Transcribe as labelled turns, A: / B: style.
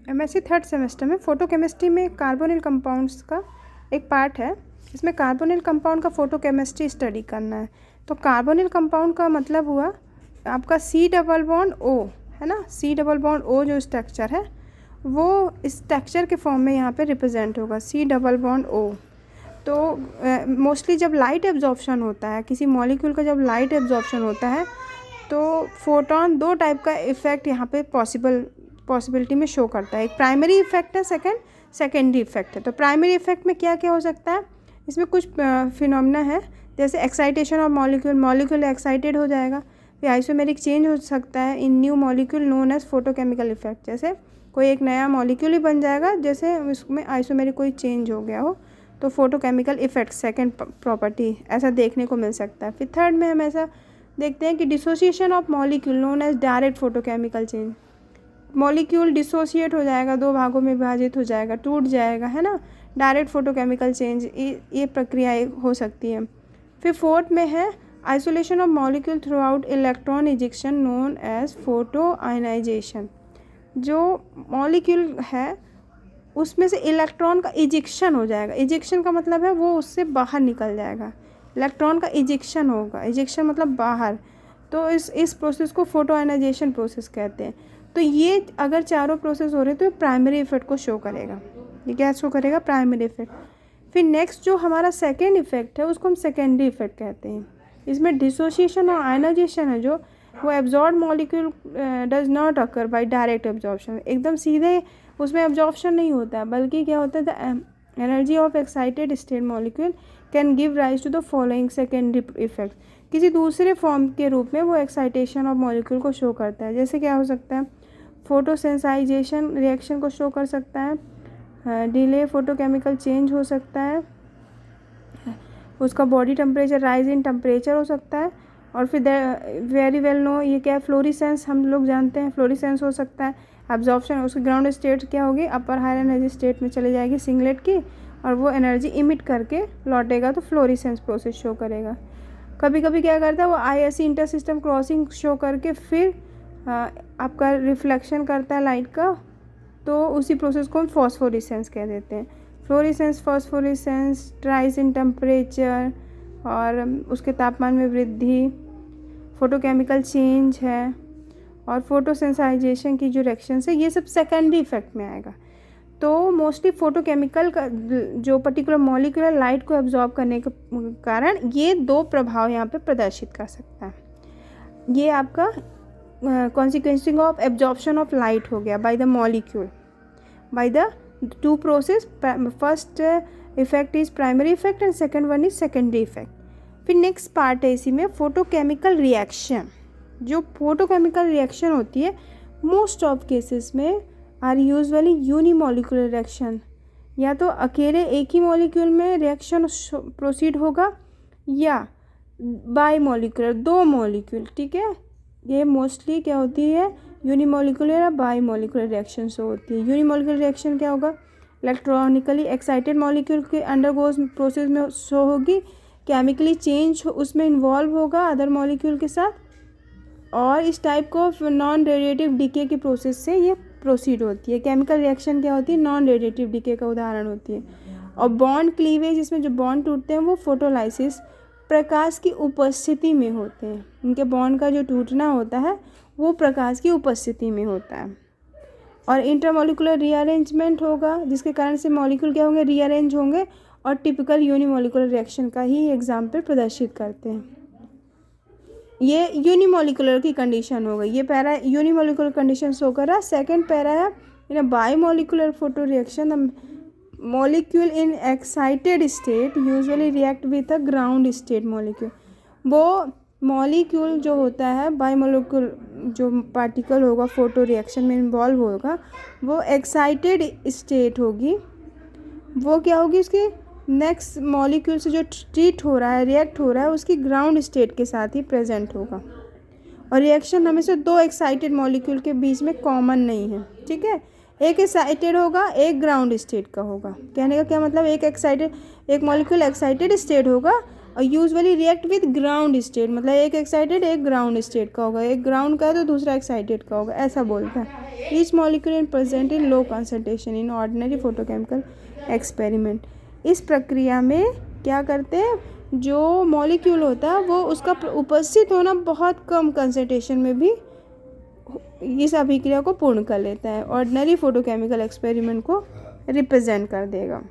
A: MSc third semester में photochemistry में carbonyl compounds का एक पार्ट है। इसमें कार्बोनिल कंपाउंड का फोटोकेमिस्ट्री स्टडी करना है। तो कार्बोनिल कंपाउंड का मतलब हुआ आपका C डबल बॉन्ड O, है ना। C डबल बॉन्ड O जो स्ट्रक्चर है वो इस स्ट्रक्चर के फॉर्म में यहाँ पे रिप्रेजेंट होगा, C डबल बॉन्ड O। तो मोस्टली जब लाइट एब्जॉर्प्शन होता है, किसी मॉलिक्यूल का जब लाइट एब्जॉर्प्शन होता है तो फोटोन दो टाइप का इफ़ेक्ट यहाँ पे पॉसिबिलिटी में शो करता है। एक प्राइमरी इफेक्ट है, सेकेंडरी इफेक्ट है। तो प्राइमरी इफेक्ट में क्या क्या हो सकता है, इसमें कुछ फिनोमेना है, जैसे एक्साइटेशन ऑफ मॉलिक्यूल एक्साइटेड हो जाएगा। फिर आइसोमेरिक चेंज हो सकता है in new molecule known as photochemical effect, जैसे कोई एक नया मॉलिक्यूल ही बन जाएगा जैसे उसमें आइसोमेरिक कोई चेंज हो गया हो, तो फोटोकेमिकल इफेक्ट सेकेंड प्रॉपर्टी ऐसा देखने को मिल सकता है। फिर थर्ड में हम ऐसा देखते हैं कि dissociation of molecule known as direct photochemical change. Molecule dissociate हो जाएगा, दो भागों में विभाजित हो जाएगा, टूट जाएगा, है ना। डायरेक्ट फोटोकेमिकल चेंज ये प्रक्रिया हो सकती है। फिर फोर्थ में है isolation of molecule throughout electron ejection known as photo ionisation. जो मॉलिक्यूल है उसमें से इलेक्ट्रॉन का इजेक्शन हो जाएगा। इजेक्शन का मतलब है वो उससे बाहर निकल जाएगा, इलेक्ट्रॉन का इजेक्शन होगा। इजेक्शन मतलब बाहर। तो इस प्रोसेस को फोटो आयनाइजेशन प्रोसेस कहते हैं। तो ये अगर चारों प्रोसेस हो रहे हैं तो प्राइमरी इफेक्ट को शो करेगा। ये क्या शो करेगा, प्राइमरी इफेक्ट। फिर नेक्स्ट जो हमारा सेकेंड इफेक्ट है उसको हम सेकेंडरी इफेक्ट कहते हैं। इसमें डिसोसिएशन और आयनाइजेशन है जो वो absorb molecule does not occur by direct absorption. एकदम सीधे उसमें एब्जॉर्प्शन नहीं होता है, बल्कि क्या होता है, the energy of excited state molecule can give rise to the following secondary effect. किसी दूसरे फॉर्म के रूप में वो एक्साइटेशन ऑफ मॉलिक्यूल को शो करता है। जैसे क्या हो सकता है, फोटोसेंसाइजेशन रिएक्शन को शो कर सकता है, डिले फोटोकेमिकल चेंज हो सकता है, उसका body temperature rise in temperature हो सकता है। और फिर वेरी वेल नो ये क्या है, फ्लोरिसेंस हम लोग जानते हैं, फ्लोरिसेंस हो सकता है। एब्जॉर्प्शन, उसकी ग्राउंड स्टेट क्या होगी, अपर हायर एनर्जी स्टेट में चली जाएगी सिंगलेट की, और वो एनर्जी इमिट करके लौटेगा तो फ्लोरिसेंस प्रोसेस शो करेगा। कभी कभी क्या करता है वो ISC inter system crossing show करके फिर आपका रिफ्लेक्शन करता है लाइट का, तो उसी प्रोसेस को हम फॉस्फोरेसेंस कह देते हैं। Fluorescence, phosphorescence, rise in temperature और उसके तापमान में वृद्धि, फोटोकेमिकल चेंज है, और फोटोसेंसाइजेशन की जो रिएक्शंस है, ये सब सेकेंडरी इफेक्ट में आएगा। तो मोस्टली फोटोकेमिकल का जो पर्टिकुलर मॉलिक्यूलर लाइट को एब्जॉर्ब करने के कारण ये दो प्रभाव यहाँ पे प्रदर्शित कर सकता है। ये आपका कॉन्सिक्वेंसिंग ऑफ एब्जॉर्प्शन ऑफ लाइट हो गया by the molecule by the two process. First effect is primary effect and second one is secondary effect. फिर नेक्स्ट पार्ट है इसी में फोटोकेमिकल रिएक्शन। जो फोटोकेमिकल रिएक्शन होती है मोस्ट ऑफ केसेस में आर यूजुअली यूनिमॉलिक्यूलर रिएक्शन, या तो अकेले एक ही मॉलिक्यूल में रिएक्शन प्रोसीड होगा या बाई मॉलिक्यूलर, दो मॉलिक्यूल, ठीक है। ये मोस्टली क्या होती है, यूनिमॉलिक्यूलर या बाई मॉलिक्यूलर रिएक्शन से होती है। यूनिमॉलिक्यूलर रिएक्शन क्या होगा, इलेक्ट्रॉनिकली एक्साइटेड मॉलिक्यूल के अंडरगोज प्रोसेस में शो होगी, केमिकली चेंज उसमें इन्वॉल्व होगा अदर मॉलिक्यूल के साथ, और इस टाइप को नॉन रेडिएटिव डीके की प्रोसेस से ये प्रोसीड होती है। केमिकल रिएक्शन क्या होती है, नॉन रेडिएटिव डीके का उदाहरण होती है। और बॉन्ड क्लीवेज, इसमें जो बॉन्ड टूटते हैं वो फोटोलाइसिस प्रकाश की उपस्थिति में होते हैं। उनके बॉन्ड का जो टूटना होता है वो प्रकाश की उपस्थिति में होता है। और इंटरमॉलिक्यूलर रीअरेंजमेंट होगा, जिसके कारण से मॉलिक्यूल क्या होंगे, रीअरेंज होंगे, और टिपिकल यूनिमॉलिक्यूलर रिएक्शन का ही एग्जाम्पल प्रदर्शित करते हैं। ये यूनिमॉलिक्यूलर की कंडीशन हो गई। ये पैरा यूनिमॉलिक्यूलर कंडीशन शो कर रहा है। सेकेंड पैरा है in a bimolecular photo reaction, molecule in excited state usually react with a ground state molecule. वो मॉलिक्यूल जो होता है बाईमॉलिक्यूल, जो पार्टिकल होगा फोटो रिएक्शन में इन्वॉल्व होगा, वो एक्साइटेड स्टेट होगी। वो क्या होगी, उसकी नेक्स्ट मॉलिक्यूल से जो ट्रीट हो रहा है, रिएक्ट हो रहा है, उसकी ग्राउंड स्टेट के साथ ही प्रेजेंट होगा। और रिएक्शन हमेशा दो एक्साइटेड मॉलिक्यूल के बीच में कॉमन नहीं है, ठीक है। एक एक्साइटेड होगा, एक ग्राउंड स्टेट का होगा। कहने का क्या मतलब, एक मॉलिक्यूल एक्साइटेड स्टेट होगा और usually react with ground state, मतलब एक एक्साइटेड एक ग्राउंड स्टेट का होगा, एक ग्राउंड का है तो दूसरा एक्साइटेड का होगा, ऐसा बोलता है। Each molecule in present in low concentration in ordinary photochemical experiment. इस प्रक्रिया में क्या करते हैं, जो मॉलिक्यूल होता है वो उसका उपस्थित होना बहुत कम कंसंट्रेशन में भी इस अभिक्रिया को पूर्ण कर लेता है, ऑर्डिनरी फोटोकेमिकल एक्सपेरिमेंट को रिप्रेजेंट कर देगा।